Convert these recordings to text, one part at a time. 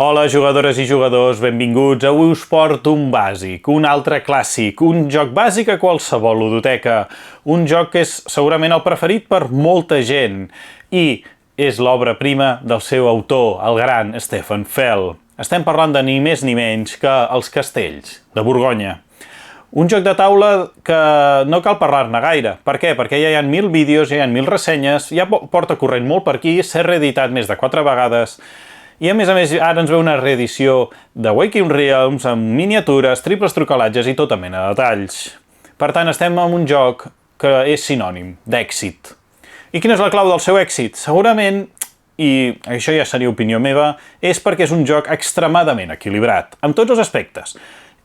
Hola, jugadores i jugadors, benvinguts. Avui us porto un bàsic, un altre clàssic, un joc bàsic a qualsevol ludoteca, un joc que és segurament el preferit per molta gent i és l'obra prima del seu autor, el gran Stefan Feld. Estem parlant de ni més ni menys que Els Castells, de Borgonya. Un joc de taula que no cal parlar-ne gaire. Per què? Perquè ja hi ha 1000 vídeos, ja hi ha 1000 ressenyes, ja porta corrent molt per aquí, s'ha reeditat més de 4 vegades, i a més, ara ens ve una reedició de Waking Realms amb miniatures, triples trucalatges i tota mena de detalls. Per tant, estem en un joc que és sinònim d'èxit. I quina és la clau del seu èxit? Segurament, i això ja seria opinió meva, és perquè és un joc extremadament equilibrat, amb tots els aspectes.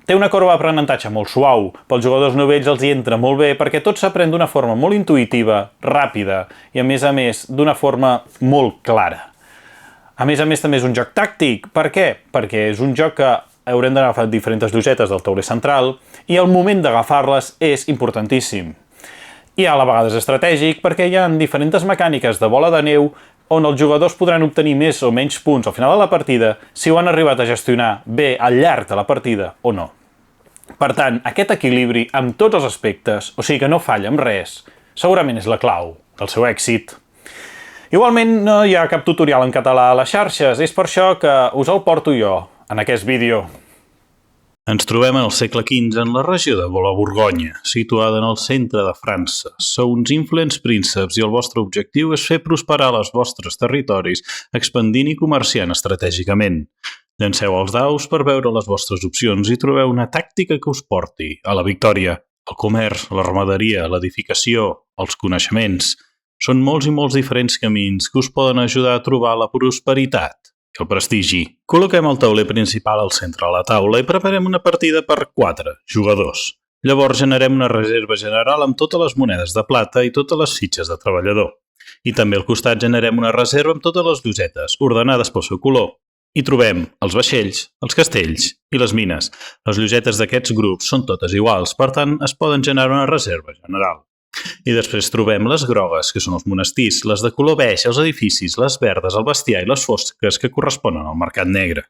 Té una corba d'aprenentatge molt suau, pels jugadors novells els hi entra molt bé perquè tot s'aprèn d'una forma molt intuïtiva, ràpida i, a més, d'una forma molt clara. A més, també és un joc tàctic. Per què? Perquè és un joc que haurem d'agafar diferents llosetes del tauler central i el moment d'agafar-les és importantíssim. I a la vegada és estratègic perquè hi ha diferents mecàniques de bola de neu on els jugadors podran obtenir més o menys punts al final de la partida si ho han arribat a gestionar bé al llarg de la partida o no. Per tant, aquest equilibri amb tots els aspectes, o sigui que no falla amb res, segurament és la clau del seu èxit. Igualment, no hi ha cap tutorial en català a les xarxes, és per això que us el porto jo, en aquest vídeo. Ens trobem en el segle XV en la regió de la Borgonya, situada en el centre de França. Sou uns influents prínceps i el vostre objectiu és fer prosperar els vostres territoris, expandint i comerciant estratègicament. Llanceu els daus per veure les vostres opcions i trobeu una tàctica que us porti a la victòria. El comerç, la ramaderia, l'edificació, els coneixements. Són molts i molts diferents camins que us poden ajudar a trobar la prosperitat i el prestigi. Col·loquem el tauler principal al centre de la taula i preparem una partida per 4 jugadors. Llavors generem una reserva general amb totes les monedes de plata i totes les fitxes de treballador. I també al costat generem una reserva amb totes les llosetes, ordenades pel seu color. I trobem els vaixells, els castells i les mines. Les llosetes d'aquests grups són totes iguals, per tant es poden generar una reserva general. I després trobem les grogues, que són els monestirs, les de color beix, els edificis, les verdes, el bestiar i les fosques que corresponen al mercat negre.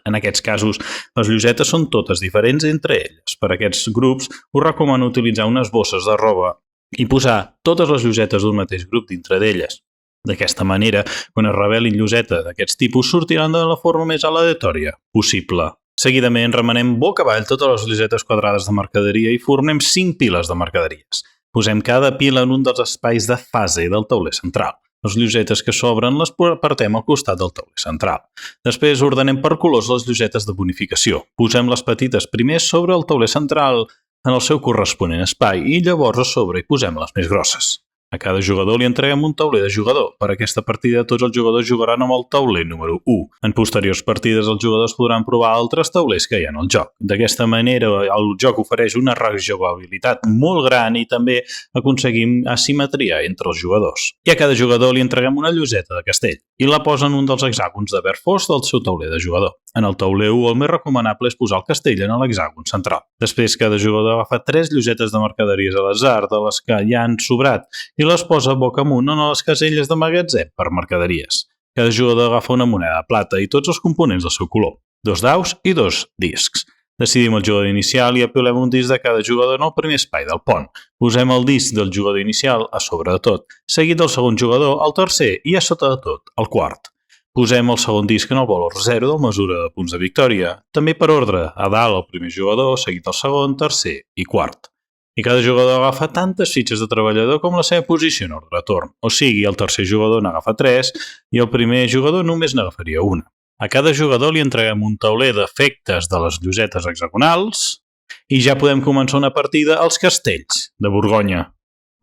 En aquests casos, les llosetes són totes diferents entre elles. Per a aquests grups, us recomano utilitzar unes bosses de roba i posar totes les llosetes d'un mateix grup dintre d'elles. D'aquesta manera, quan es revelin llosetes d'aquests tipus, sortiran de la forma més aleatòria possible. Seguidament, remenem boca avall totes les llosetes quadrades de mercaderia i fornem 5 piles de mercaderies. Posem cada pila en un dels espais de fase del tauler central. Les llosetes que s'obren les apartem al costat del tauler central. Després ordenem per colors les llosetes de bonificació. Posem les petites primers sobre el tauler central en el seu corresponent espai i llavors a sobre hi posem les més grosses. A cada jugador li entreguem un tauler de jugador. Per aquesta partida tots els jugadors jugaran amb el tauler número 1. En posteriors partides els jugadors podran provar altres taulers que hi ha en el joc. D'aquesta manera el joc ofereix una rejugabilitat molt gran i també aconseguim asimetria entre els jugadors. I a cada jugador li entreguem una lloseta de castell i la posa en un dels hexàgons de verd fos del seu tauler de jugador. En el tauler 1 el més recomanable és posar el castell en l'hexàgon central. Després cada jugador agafa 3 llosetes de mercaderies a l'atzar de les que ja han sobrat i les posa boca amunt en les caselles de magatzem per mercaderies. Cada jugador agafa una moneda de plata i tots els components del seu color, 2 daus i 2 discs. Decidim el jugador inicial i apilem un disc de cada jugador en el primer espai del pont. Posem el disc del jugador inicial a sobre de tot, seguit del segon jugador al tercer i a sota de tot, al quart. Posem el segon disc en el valor 0 del mesura de punts de victòria, també per ordre, a dalt el primer jugador, seguit el segon, tercer i quart. I cada jugador agafa tantes fitxes de treballador com la seva posició en ordre de torn. O sigui, el tercer jugador n'agafa 3 i el primer jugador només n'agafaria una. A cada jugador li entreguem un tauler d'efectes de les llosetes hexagonals i ja podem començar una partida als Castells de Borgonya.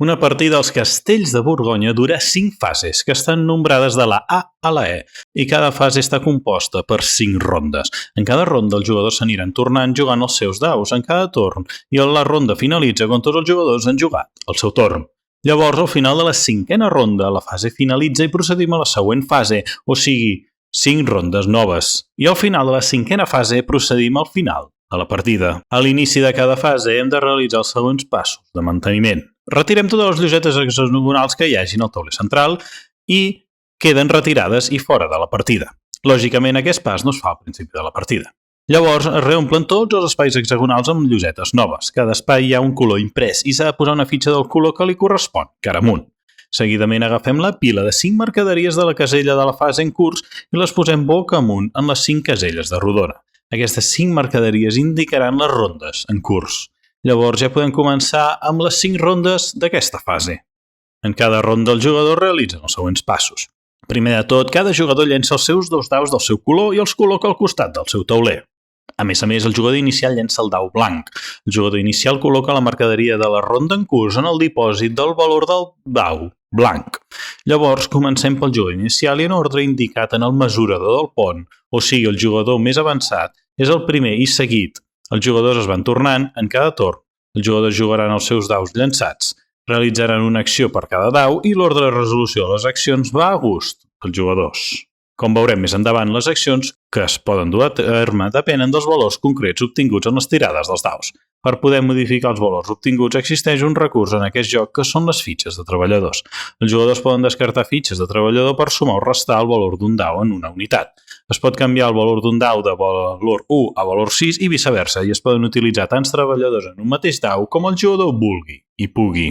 Una partida als Castells de Borgonya dura 5 fases, que estan nombrades de la A a la E, i cada fase està composta per 5 rondes. En cada ronda els jugadors s'aniran tornant jugant els seus daus en cada torn, i la ronda finalitza quan tots els jugadors han jugat el seu torn. Llavors, al final de la 5a ronda, la fase finalitza i procedim a la següent fase, o sigui, 5 rondes noves. I al final de la 5a fase procedim al final de la partida. A l'inici de cada fase hem de realitzar els següents passos de manteniment. Retirem totes les llosetes hexagonals que hi hagin al tauler central i queden retirades i fora de la partida. Lògicament, aquest pas no es fa al principi de la partida. Llavors, es reomplen tots els espais hexagonals amb llosetes noves. Cada espai hi ha un color imprès i s'ha de posar una fitxa del color que li correspon, cara amunt. Seguidament agafem la pila de 5 mercaderies de la casella de la fase en curs i les posem boca amunt en les 5 caselles de rodona. Aquestes 5 mercaderies indicaran les rondes en curs. Llavors ja podem començar amb les 5 rondes d'aquesta fase. En cada ronda els jugadors realitzen els següents passos. Primer de tot, cada jugador llença els seus 2 daus del seu color i els col·loca al costat del seu tauler. A més, el jugador inicial llença el dau blanc. El jugador inicial col·loca la mercaderia de la ronda en curs en el dipòsit del valor del dau blanc. Llavors, comencem pel jugador inicial i en ordre indicat en el mesurador del pont, o sigui, el jugador més avançat és el primer i seguit. Els jugadors es van tornant en cada torn. Els jugadors jugaran els seus daus llançats. Realitzaran una acció per cada dau i l'ordre de resolució de les accions va a gust dels jugadors. Com veurem més endavant, les accions que es poden dur a terme depenen dels valors concrets obtinguts en les tirades dels daus. Per poder modificar els valors obtinguts existeix un recurs en aquest joc que són les fitxes de treballadors. Els jugadors poden descartar fitxes de treballador per sumar o restar el valor d'un dau en una unitat. Es pot canviar el valor d'un dau de valor 1 a valor 6 i viceversa, i es poden utilitzar tants treballadors en un mateix dau com el jugador vulgui i pugui.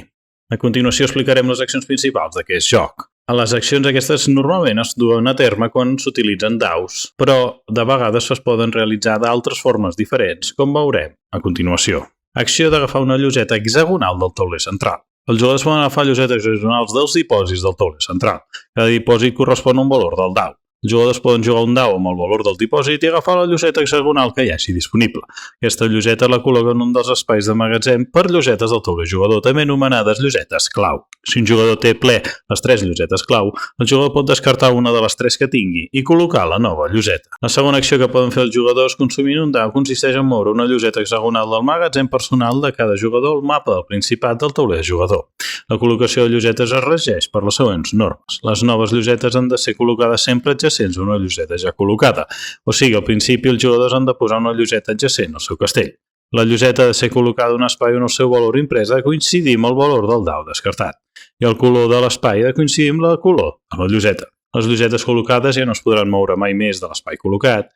A continuació explicarem les accions principals d'aquest joc. A les accions aquestes normalment es duen a terme quan s'utilitzen daus, però de vegades es poden realitzar d'altres formes diferents, com veurem a continuació. Acció d'agafar una lloseta hexagonal del tauler central. Els jugadors poden agafar llosetes hexagonals dels dipòsits del tauler central. Cada dipòsit correspon a un valor del dau. Els jugadors poden jugar un dau amb el valor del dipòsit i agafar la lloseta hexagonal que hi hagi disponible. Aquesta lloseta la col·loca en un dels espais de magatzem per llosetes del tauler jugador, també anomenades llosetes clau. Si un jugador té ple les 3 llosetes clau, el jugador pot descartar una de les 3 que tingui i col·locar la nova lloseta. La segona acció que poden fer els jugadors consumint un dau consisteix en moure una lloseta hexagonal del magatzem personal de cada jugador al mapa del principat del tauler jugador. La col·locació de llosetes es regeix per les següents normes. Les noves llosetes han de ser col·locades sempre adjacents a una lloseta ja col·locada. O sigui, al principi els jugadors han de posar una lloseta adjacent al seu castell. La lloseta ha de ser col·locada en un espai on el seu valor imprès ha de coincidir amb el valor del dau descartat. I el color de l'espai ha de coincidir amb el color de la lloseta. Les llosetes col·locades ja no es podran moure mai més de l'espai col·locat.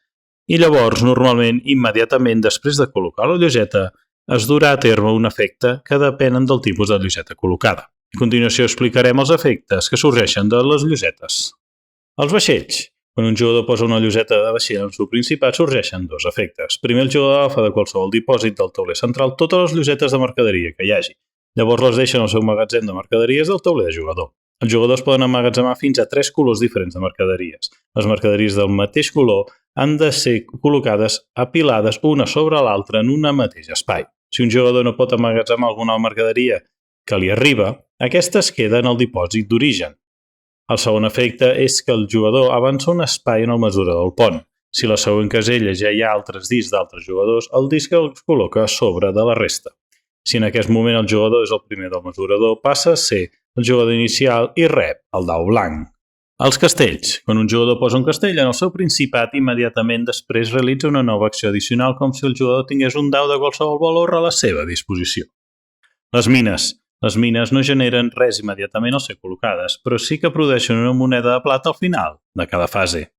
I llavors, normalment, immediatament després de col·locar la lloseta, es durà a terme un efecte que depenen del tipus de lloseta col·locada. A continuació explicarem els efectes que sorgeixen de les llosetes. Els vaixells. Quan un jugador posa una lloseta de vaixell en el seu principat, sorgeixen 2 efectes. Primer, el jugador agafa de qualsevol dipòsit del tauler central totes les llosetes de mercaderia que hi hagi. Llavors les deixen al seu magatzem de mercaderies del tauler de jugador. Els jugadors poden emmagatzemar fins a 3 colors diferents de mercaderies. Les mercaderies del mateix color han de ser col·locades apilades una sobre l'altra en un mateix espai. Si un jugador no pot emmagatzemar alguna mercaderia que li arriba, aquesta es queda en el dipòsit d'origen. El segon efecte és que el jugador avança un espai en el mesurador del pont. Si a la següent casella ja hi ha altres discs d'altres jugadors, el disc els col·loca a sobre de la resta. Si en aquest moment el jugador és el primer del mesurador, passa a ser el jugador inicial i rep el dau blanc. Els castells. Quan un jugador posa un castell en el seu principat, immediatament després realitza una nova acció addicional com si el jugador tingués un dau de qualsevol valor a la seva disposició. Les mines. Les mines no generen res immediatament al ser col·locades, però sí que produeixen una moneda de plata al final de cada fase.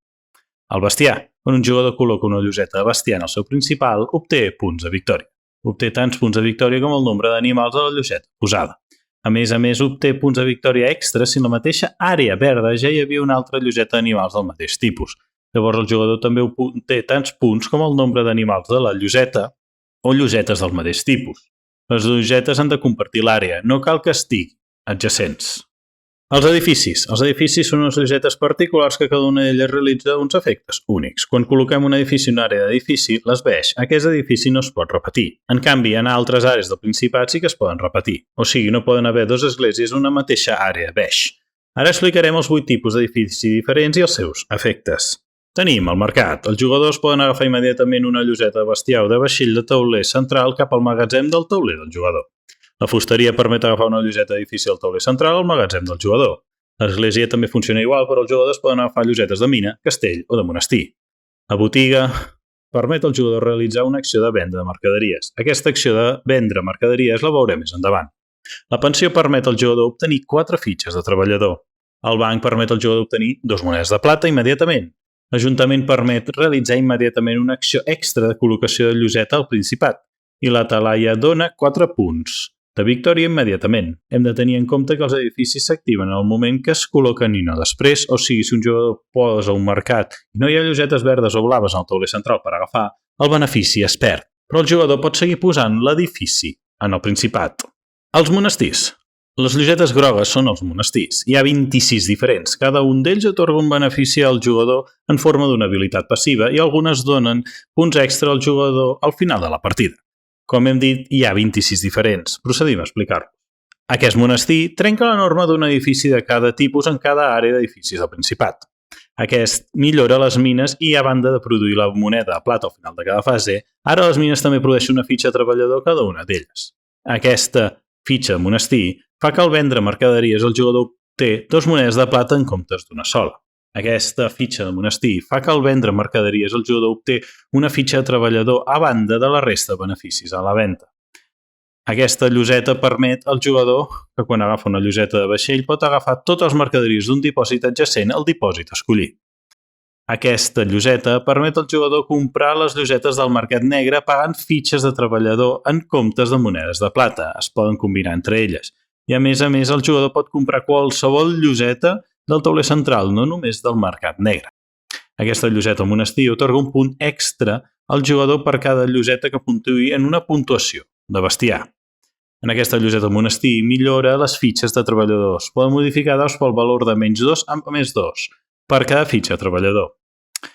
El bestiar. Quan un jugador col·loca una lloseta de bestiar en el seu principal, obté punts de victòria. Obté tants punts de victòria com el nombre d'animals de la lloseta posada. A més, obté punts de victòria extra si en la mateixa àrea verda ja hi havia una altra lloseta d'animals del mateix tipus. Llavors el jugador també obté tants punts com el nombre d'animals de la lloseta o llosetes del mateix tipus. Les llosetes han de compartir l'àrea, no cal que estiguin adjacents. Els edificis. Els edificis són unes llosetes particulars que cada una d'elles realitza uns efectes únics. Quan col·loquem un edifici en una àrea d'edifici, les beix. Aquest edifici no es pot repetir. En canvi, en altres àrees del Principat sí que es poden repetir. O sigui, no poden haver 2 esglésies en una mateixa àrea beix. Ara explicarem els 8 tipus d'edifici diferents i els seus efectes. Tenim el mercat. Els jugadors poden agafar immediatament una lloseta de bestiar o de vaixell de tauler central cap al magatzem del tauler del jugador. La fusteria permet agafar una lloseta d'edifici del tauler central al magatzem del jugador. L'església també funciona igual, però els jugadors poden agafar llosetes de mina, castell o de monestir. La botiga permet al jugador realitzar una acció de venda de mercaderies. Aquesta acció de vendre mercaderies la veurem més endavant. La pensió permet al jugador obtenir 4 fitxes de treballador. El banc permet al jugador obtenir 2 monedes de plata immediatament. L'Ajuntament permet realitzar immediatament una acció extra de col·locació de lloseta al Principat i la Talaia dona 4 punts de victòria immediatament. Hem de tenir en compte que els edificis s'activen en el moment que es col·loquen i no després, o sigui, si un jugador posa un mercat i no hi ha llosetes verdes o blaves al tauler central per agafar, el benefici es perd, però el jugador pot seguir posant l'edifici en el Principat. Els monestirs. Les llosetes grogues són els monestirs. Hi ha 26 diferents. Cada un d'ells atorga un benefici al jugador en forma d'una habilitat passiva i algunes donen punts extra al jugador al final de la partida. Com hem dit, hi ha 26 diferents. Procedim a explicar-ho. Aquest monestir trenca la norma d'un edifici de cada tipus en cada àrea d'edificis del Principat. Aquest millora les mines i, a banda de produir la moneda de plata al final de cada fase, ara les mines també produeixen una fitxa de treballador cada una d'elles. Aquesta fitxa de monestir fa que al vendre mercaderies el jugador obté 2 monedes de plata en comptes d'una sola. Aquesta fitxa de monestir fa que al vendre mercaderies el jugador obté una fitxa de treballador a banda de la resta de beneficis a la venda. Aquesta lloseta permet al jugador que quan agafa una lloseta de vaixell pot agafar totes les mercaderies d'un dipòsit adjacent al dipòsit escollit. Aquesta lloseta permet al jugador comprar les llosetes del mercat negre pagant fitxes de treballador en comptes de monedes de plata. Es poden combinar entre elles. I a més, el jugador pot comprar qualsevol lloseta del tauler central, no només del mercat negre. Aquesta lloseta al monestir otorga un punt extra al jugador per cada lloseta que puntuï en una puntuació de bestiar. En aquesta lloseta al monestir millora les fitxes de treballadors. Poden modificar daus pel valor de -2 amb +2 per cada fitxa de treballador.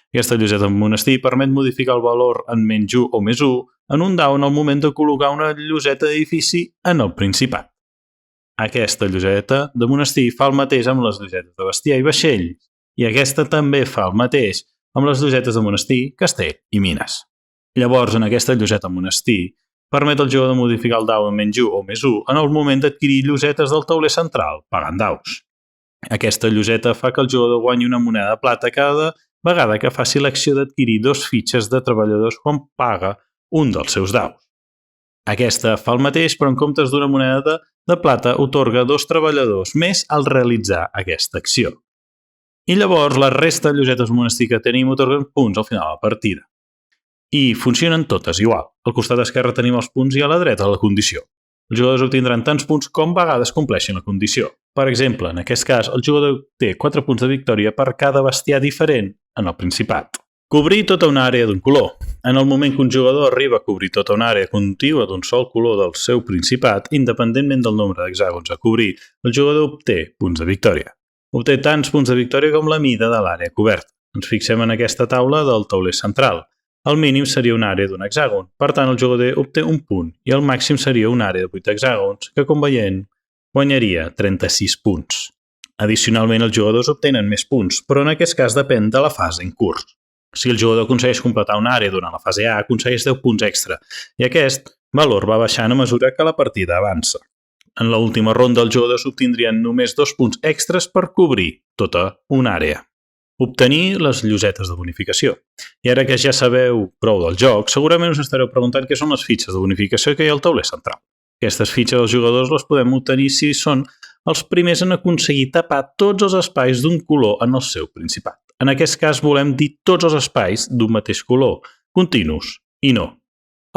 Aquesta lloseta al monestir permet modificar el valor en -1 o +1 en un dau en el moment de col·locar una lloseta d'edifici en el Principat. Aquesta lloseta de monestir fa el mateix amb les llosetes de bestiar i vaixell, i aquesta també fa el mateix amb les llosetes de monestir, castell i mines. Llavors, en aquesta lloseta monestir, permet al jugador modificar el dau en -1 o +1 en el moment d'adquirir llosetes del tauler central, pagant daus. Aquesta lloseta fa que el jugador guanyi una moneda de plata cada vegada que faci l'acció d'adquirir 2 fitxes de treballadors quan paga un dels seus daus. Aquesta fa el mateix, però en comptes d'una moneda de plata, otorga 2 treballadors més al realitzar aquesta acció. I llavors, la resta de llosetes monestir que tenim otorguen punts al final de la partida. I funcionen totes igual. Al costat esquerre tenim els punts i a la dreta la condició. Els jugadors obtindran tants punts com vegades compleixin la condició. Per exemple, en aquest cas, el jugador té 4 punts de victòria per cada bestiar diferent en el Principat. Cobrir tota una àrea d'un color. En el moment que un jugador arriba a cobrir tota una àrea contigua d'un sol color del seu Principat, independentment del nombre d'hexàgons a cobrir, el jugador obté punts de victòria. Obté tants punts de victòria com la mida de l'àrea coberta. Ens fixem en aquesta taula del tauler central. El mínim seria una àrea d'un hexàgon, per tant el jugador obté un punt, i el màxim seria una àrea de 8 hexàgons, que com veiem guanyaria 36 punts. Addicionalment, els jugadors obtenen més punts, però en aquest cas depèn de la fase en curs. Si el jugador aconsegueix completar una àrea durant la fase A, aconsegueix 10 punts extra, i aquest valor va baixant a mesura que la partida avança. En l'última ronda, els jugadors obtindrien només 2 punts extras per cobrir tota una àrea. Obtenir les llosetes de bonificació. I ara que ja sabeu prou del joc, segurament us estareu preguntant què són les fitxes de bonificació que hi ha al tauler central. Aquestes fitxes dels jugadors les podem obtenir si són els primers en aconseguir tapar tots els espais d'un color en el seu Principat. En aquest cas volem dir tots els espais d'un mateix color, continus, i no.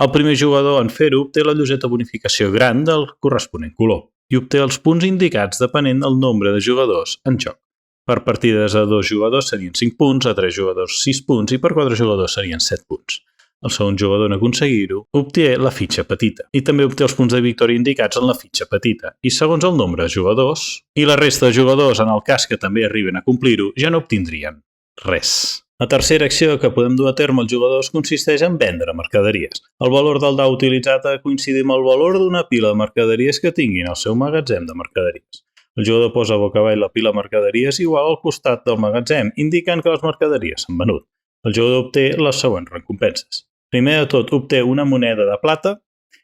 El primer jugador en fer-ho obté la lloseta bonificació gran del corresponent color i obté els punts indicats depenent del nombre de jugadors en joc. Per partides a 2 jugadors serien 5 punts, a 3 jugadors 6 punts i per 4 jugadors serien 7 punts. El segon jugador en aconseguir-ho obté la fitxa petita i també obté els punts de victòria indicats en la fitxa petita i segons el nombre de jugadors i la resta de jugadors en el cas que també arriben a complir-ho ja no obtindrien res. La tercera acció que podem dur a terme els jugadors consisteix en vendre mercaderies. El valor del dau utilitzat ha de coincidir amb el valor d'una pila de mercaderies que tinguin al seu magatzem de mercaderies. El jugador posa boca avall la pila de mercaderies igual al costat del magatzem, indicant que les mercaderies s'han venut. El jugador obté les següents recompenses. Primer de tot, obté una moneda de plata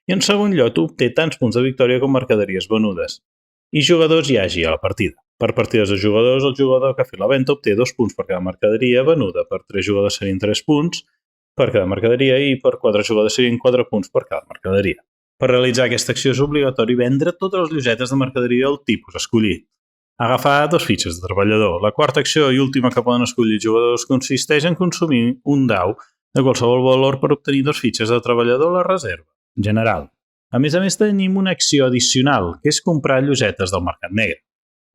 i en segon lloc obté tants punts de victòria com mercaderies venudes i jugadors hi hagi a la partida. Per partides de jugadors, el jugador que ha fet la venda obté 2 punts per cada mercaderia venuda, per 3 jugadors serien 3 punts per cada mercaderia i per 4 jugadors serien 4 punts per cada mercaderia. Per realitzar aquesta acció és obligatori vendre totes les llosetes de mercaderia del tipus escollit. Agafar 2 fitxes de treballador. La quarta acció i última que poden escollir els jugadors consisteix en consumir un dau de qualsevol valor per obtenir 2 fitxes de treballador a la reserva general. A més, tenim una acció addicional, que és comprar llosetes del mercat negre.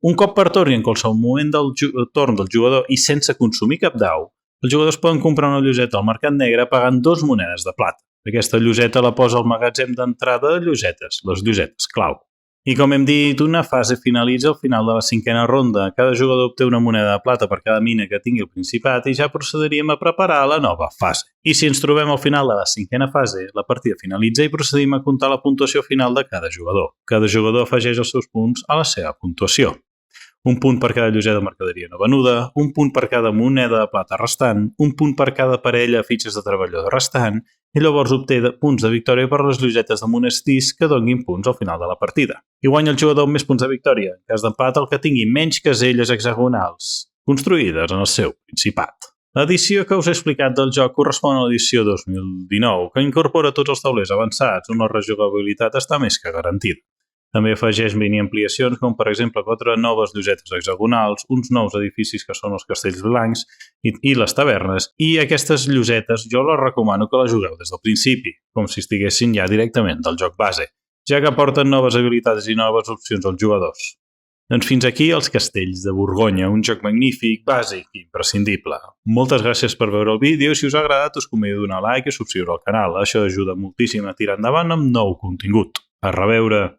Un cop per torn i en qualsevol moment del torn del jugador i sense consumir cap dau, els jugadors poden comprar una lloseta al mercat negre pagant 2 monedes de plata. Aquesta lloseta la posa al magatzem d'entrada de llosetes, les llosetes clau. I com hem dit, una fase finalitza al final de la 5a ronda. Cada jugador obté una moneda de plata per cada mina que tingui el Principat i ja procediríem a preparar la nova fase. I si ens trobem al final de la 5a fase, la partida finalitza i procedim a comptar la puntuació final de cada jugador. Cada jugador afegeix els seus punts a la seva puntuació. Un punt per cada lloseta de mercaderia no venuda, un punt per cada moneda de plata restant, un punt per cada parella de fitxes de treballador restant, i llavors obté punts de victòria per les llosetes de monestirs que donin punts al final de la partida. I guanya el jugador amb més punts de victòria, en cas d'empat el que tingui menys caselles hexagonals construïdes en el seu Principat. L'edició que us he explicat del joc correspon a l'edició 2019, que incorpora tots els taulers avançats, on la rejugabilitat està més que garantida. També afegeix mini-ampliacions com, per exemple, 4 noves llosetes hexagonals, uns nous edificis que són els castells blancs i les tavernes, i aquestes llosetes jo les recomano que les jugueu des del principi, com si estiguessin ja directament del joc base, ja que aporten noves habilitats i noves opcions als jugadors. Doncs fins aquí els Castells de Borgonya, un joc magnífic, bàsic i imprescindible. Moltes gràcies per veure el vídeo i si us ha agradat us convido a donar like i subscriure al canal. Això ajuda moltíssim a tirar endavant amb nou contingut. A reveure!